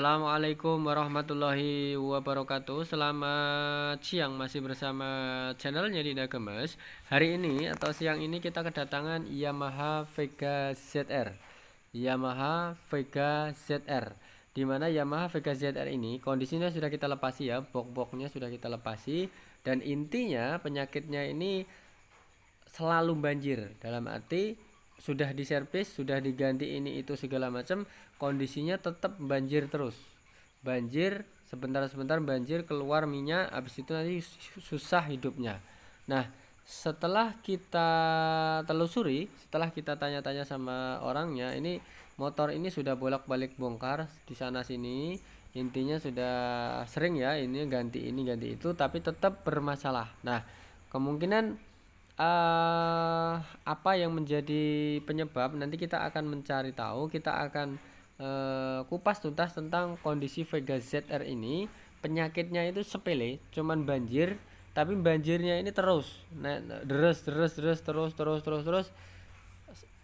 Assalamualaikum warahmatullahi wabarakatuh. Selamat siang, masih bersama channelnya Dinda Gemes. Hari ini atau siang ini kita kedatangan Yamaha Vega ZR. Yamaha Vega ZR. Di mana Yamaha Vega ZR ini kondisinya sudah kita lepasi ya, box-boxnya sudah kita lepasi, dan intinya penyakitnya ini selalu banjir. Dalam arti sudah diservis, sudah diganti ini itu segala macam, kondisinya tetap banjir terus. Banjir, sebentar-sebentar banjir, keluar minyak, habis itu nanti susah hidupnya. Nah, setelah kita telusuri, setelah kita tanya-tanya sama orangnya, ini motor ini sudah bolak-balik bongkar di sana sini. Intinya sudah sering ya, ini ganti itu, tapi tetap bermasalah. Nah, kemungkinan apa yang menjadi penyebab, nanti kita akan mencari tahu, kita akan kupas tuntas tentang kondisi Vega ZR ini. Penyakitnya itu sepele, cuman banjir, tapi banjirnya ini terus deres terus,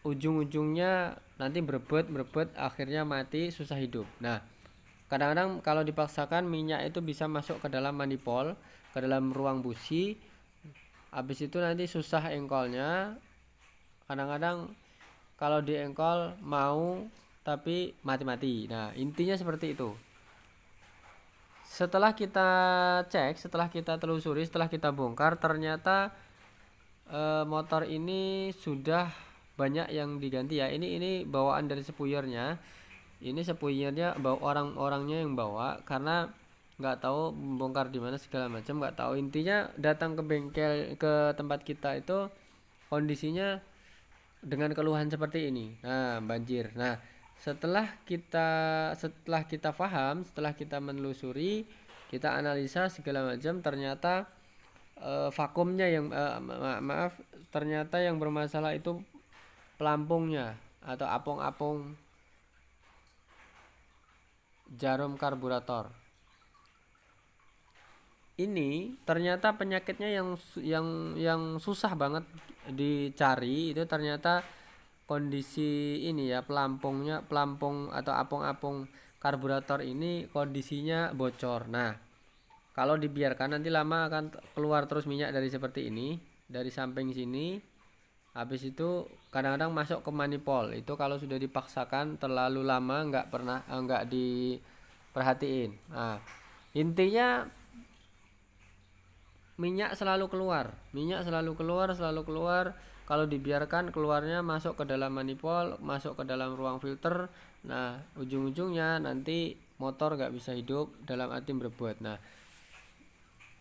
ujung-ujungnya nanti berebut akhirnya mati, susah hidup. Nah, kadang-kadang kalau dipaksakan minyak itu bisa masuk ke dalam manifold, ke dalam ruang busi. Habis itu nanti susah engkolnya. Kadang-kadang kalau diengkol mau tapi mati-mati. Nah, intinya seperti itu. Setelah kita cek, setelah kita telusuri, setelah kita bongkar, ternyata motor ini sudah banyak yang diganti ya. Ini bawaan dari sepuyernya. Ini sepuyernya bawa orang-orangnya yang bawa, karena nggak tahu bongkar di mana segala macam, nggak tahu. Intinya datang ke bengkel, ke tempat kita itu kondisinya dengan keluhan seperti ini. Nah, banjir. Nah, setelah kita paham, setelah kita menelusuri, kita analisa segala macam, ternyata vakumnya yang maaf, ternyata yang bermasalah itu pelampungnya atau apung-apung jarum karburator. Ini ternyata penyakitnya yang susah banget dicari, itu ternyata kondisi ini ya, pelampung atau apung-apung karburator ini kondisinya bocor. Nah, kalau dibiarkan nanti lama akan keluar terus minyak dari seperti ini, dari samping sini. Habis itu kadang-kadang masuk ke manifold. Itu kalau sudah dipaksakan terlalu lama nggak diperhatiin. Nah, intinya minyak selalu keluar. Kalau dibiarkan keluarnya masuk ke dalam manifold, masuk ke dalam ruang filter. Nah, ujung-ujungnya nanti motor nggak bisa hidup, dalam arti berebut. Nah,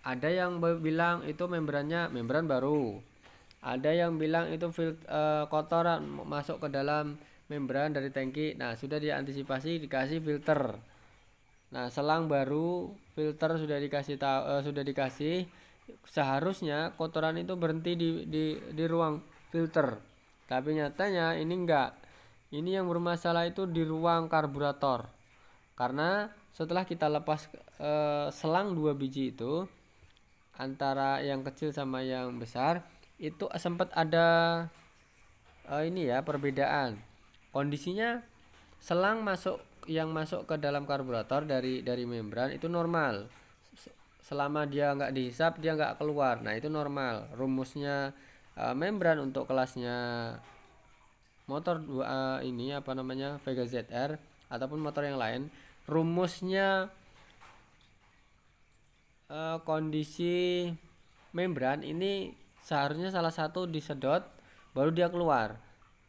ada yang bilang itu membran baru, ada yang bilang itu kotoran masuk ke dalam membran dari tangki. Nah, sudah diantisipasi, dikasih filter. Nah, selang baru, filter sudah dikasih. Seharusnya kotoran itu berhenti di ruang filter, tapi nyatanya ini enggak. Ini yang bermasalah itu di ruang karburator, karena setelah kita lepas selang 2 biji itu, antara yang kecil sama yang besar, itu sempat ada ini ya, perbedaan kondisinya. Selang yang masuk ke dalam karburator dari membran itu normal, selama dia nggak dihisap dia nggak keluar. Nah, itu normal. Rumusnya membran untuk kelasnya motor ini apa namanya, Vega ZR ataupun motor yang lain, rumusnya kondisi membran ini seharusnya salah satu disedot baru dia keluar.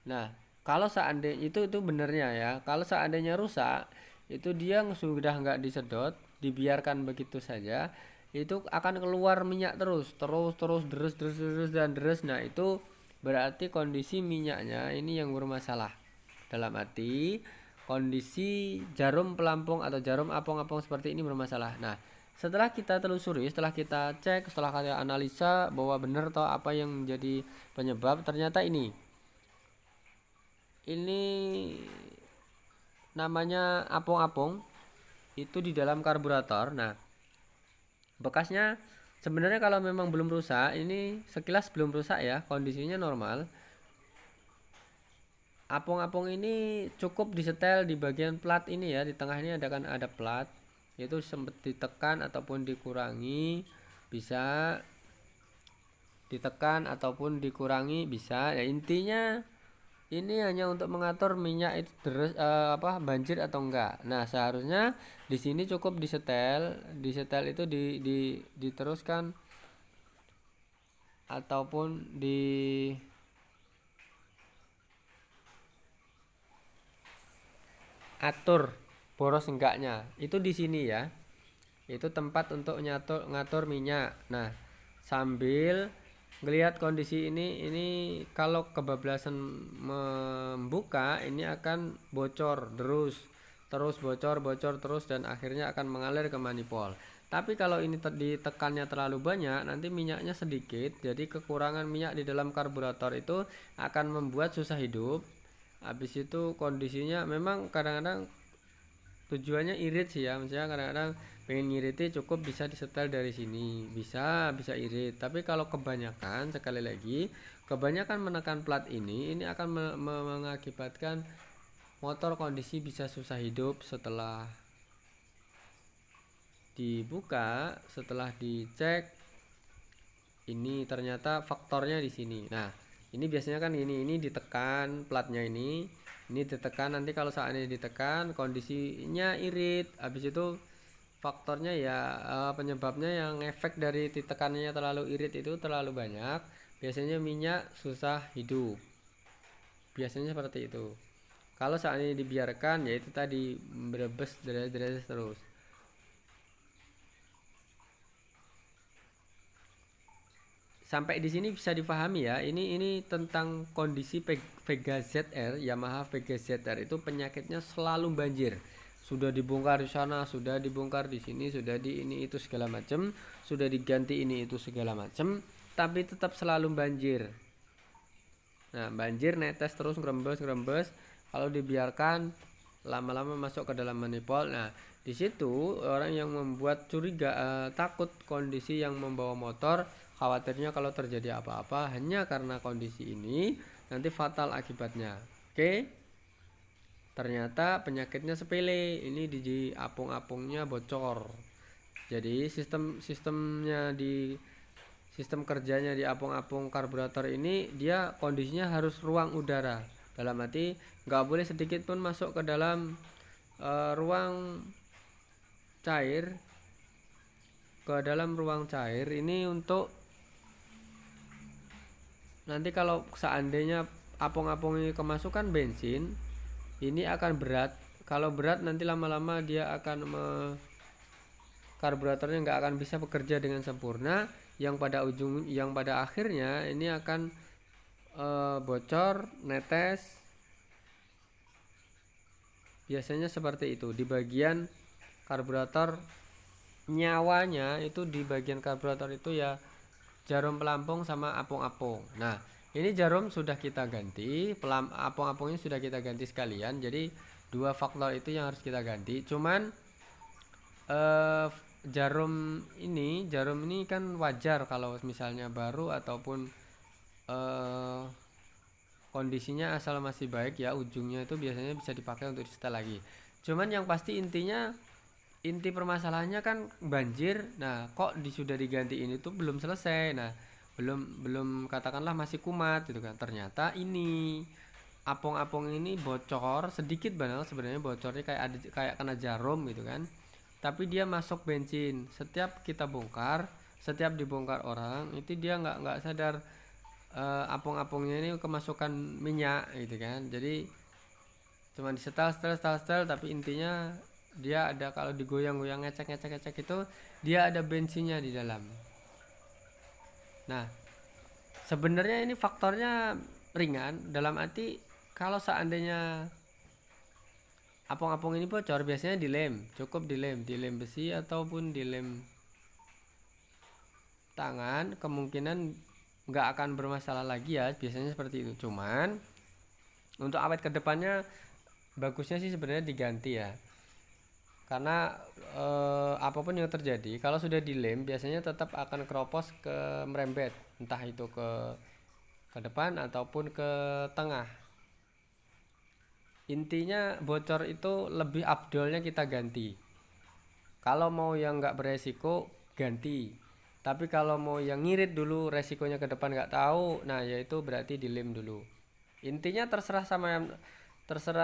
Nah, kalau seandainya itu benernya ya, kalau seandainya rusak, itu dia sudah nggak disedot, dibiarkan begitu saja, itu akan keluar minyak terus deres. Nah, itu berarti kondisi minyaknya ini yang bermasalah, dalam arti kondisi jarum pelampung atau jarum apung-apung seperti ini bermasalah. Nah, setelah kita telusuri, setelah kita cek, setelah kita analisa bahwa benar atau apa yang menjadi penyebab, ternyata ini namanya apung-apung itu di dalam karburator. Nah, bekasnya sebenarnya kalau memang belum rusak, ini sekilas belum rusak ya, kondisinya normal. apung-apung ini cukup disetel di bagian plat ini ya, di tengah ini ada plat, itu sempat ditekan ataupun dikurangi, bisa ditekan ataupun dikurangi bisa ya. Intinya ini hanya untuk mengatur minyak itu banjir atau enggak. Nah, seharusnya di sini cukup disetel itu diteruskan ataupun atur boros enggaknya. Itu di sini ya. Itu tempat untuk ngatur minyak. Nah, sambil ngelihat kondisi ini kalau kebablasan membuka ini akan bocor terus bocor terus dan akhirnya akan mengalir ke manifold. Tapi kalau ini ditekannya terlalu banyak, nanti minyaknya sedikit, jadi kekurangan minyak di dalam karburator itu akan membuat susah hidup. Habis itu kondisinya memang kadang-kadang tujuannya irit sih ya, misalnya kadang-kadang pengen ngiriti cukup bisa disetel dari sini, bisa irit. Tapi kalau kebanyakan, sekali lagi kebanyakan menekan plat ini akan mengakibatkan motor kondisi bisa susah hidup setelah dibuka, setelah dicek ini ternyata faktornya di sini. Nah, ini biasanya kan ini ditekan platnya ini ditekan, nanti kalau saatnya ditekan kondisinya irit, habis itu faktornya ya penyebabnya yang efek dari ditekannya terlalu irit itu terlalu banyak, biasanya minyak susah hidup, biasanya seperti itu. Kalau saat ini dibiarkan yaitu tadi berebes deres terus. Sampai di sini bisa dipahami ya. Ini tentang kondisi Vega ZR, Yamaha Vega ZR itu penyakitnya selalu banjir. Sudah dibongkar di sana, sudah dibongkar di sini, sudah di ini itu segala macam, sudah diganti ini itu segala macam, tapi tetap selalu banjir. Nah, banjir netes terus ngerembes. Kalau dibiarkan lama-lama masuk ke dalam manifold. Nah, di situ orang yang membuat curiga, takut kondisi yang membawa motor, khawatirnya kalau terjadi apa-apa hanya karena kondisi ini nanti fatal akibatnya. Oke. Ternyata penyakitnya sepele, ini di apung-apungnya bocor. Jadi sistem kerjanya di apung-apung karburator ini dia kondisinya harus ruang udara. Dalam arti nggak boleh sedikit pun masuk ke dalam ruang cair, ini untuk nanti kalau seandainya apung-apung ini kemasukan bensin, ini akan berat. Kalau berat nanti lama-lama dia akan karburatornya nggak akan bisa bekerja dengan sempurna, yang pada akhirnya ini akan bocor, netes. Biasanya seperti itu di bagian karburator. Nyawanya itu di bagian karburator itu ya jarum pelampung sama apung-apung. Nah, ini jarum sudah kita ganti, apung-apungnya sudah kita ganti sekalian. Jadi dua faktor itu yang harus kita ganti. Cuman jarum ini kan wajar kalau misalnya baru ataupun kondisinya asal masih baik ya, ujungnya itu biasanya bisa dipakai untuk disetel lagi. Cuman yang pasti inti permasalahannya kan banjir. Nah, kok sudah diganti ini tuh belum selesai. Nah, belum katakanlah masih kumat gitu kan. Ternyata ini apung-apung ini bocor sedikit banget, sebenarnya bocornya kayak kena jarum gitu kan. Tapi dia masuk bensin. Setiap dibongkar orang itu dia nggak sadar apung-apungnya ini kemasukan minyak gitu kan. Jadi cuma disetel tapi intinya dia ada, kalau digoyang-goyang ngecek itu dia ada bensinnya di dalam. Nah, sebenarnya ini faktornya ringan, dalam arti kalau seandainya apung-apung ini bocor biasanya cukup dilem besi ataupun dilem tangan, kemungkinan nggak akan bermasalah lagi ya, biasanya seperti itu. Cuman untuk awet kedepannya bagusnya sih sebenarnya diganti ya, karena apapun yang terjadi kalau sudah dilem biasanya tetap akan keropos ke merembet, entah itu ke depan ataupun ke tengah. Intinya bocor itu lebih afdolnya kita ganti. Kalau mau yang nggak beresiko ganti. Tapi kalau mau yang ngirit dulu resikonya ke depan nggak tahu, nah yaitu berarti dilem dulu. Intinya terserah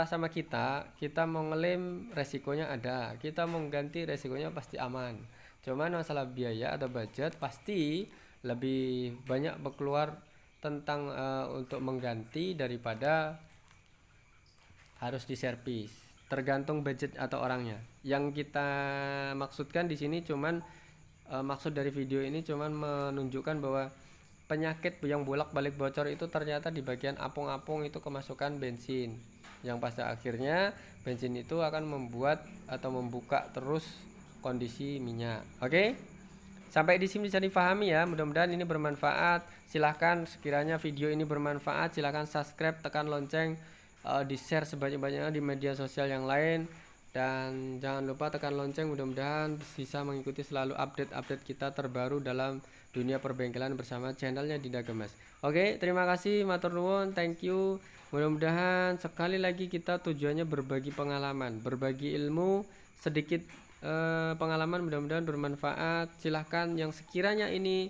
sama kita mau ngelem resikonya ada, kita mau ganti resikonya pasti aman. Cuman masalah biaya atau budget pasti lebih banyak berkeluar tentang untuk mengganti daripada harus diservis. Tergantung budget atau orangnya. Yang kita maksudkan di sini cuman maksud dari video ini cuman menunjukkan bahwa penyakit yang bolak-balik bocor itu ternyata di bagian apung-apung itu kemasukan bensin. Yang pada akhirnya bensin itu akan membuat atau membuka terus kondisi minyak. Oke? Sampai di sini bisa dipahami ya. Mudah-mudahan ini bermanfaat. Silahkan sekiranya video ini bermanfaat, silahkan subscribe, tekan lonceng, di-share sebanyak-banyaknya di media sosial yang lain, dan jangan lupa tekan lonceng. Mudah-mudahan bisa mengikuti selalu update-update kita terbaru dalam dunia perbengkelan bersama channelnya Dinda Gemas. Oke, terima kasih, matur nuwun, thank you. Mudah-mudahan sekali lagi kita tujuannya berbagi pengalaman, berbagi ilmu, sedikit pengalaman, mudah-mudahan bermanfaat. Silahkan yang sekiranya ini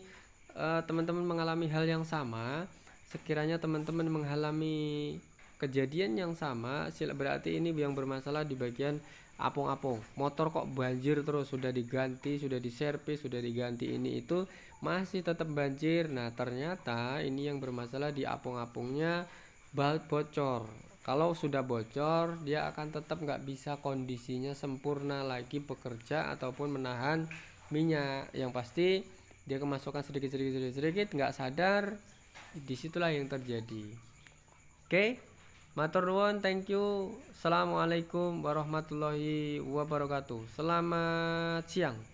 teman-teman mengalami hal yang sama, sekiranya teman-teman mengalami kejadian yang sama, berarti ini yang bermasalah di bagian apung-apung. Motor kok banjir terus, sudah diganti, sudah diservis, sudah diganti ini itu masih tetap banjir. Nah ternyata ini yang bermasalah di apung-apungnya bocor. Kalau sudah bocor, dia akan tetap nggak bisa kondisinya sempurna lagi bekerja ataupun menahan minyak. Yang pasti dia kemasukan sedikit nggak sadar, disitulah yang terjadi. Oke, matur nuwun, thank you. Assalamualaikum warahmatullahi wabarakatuh. Selamat siang.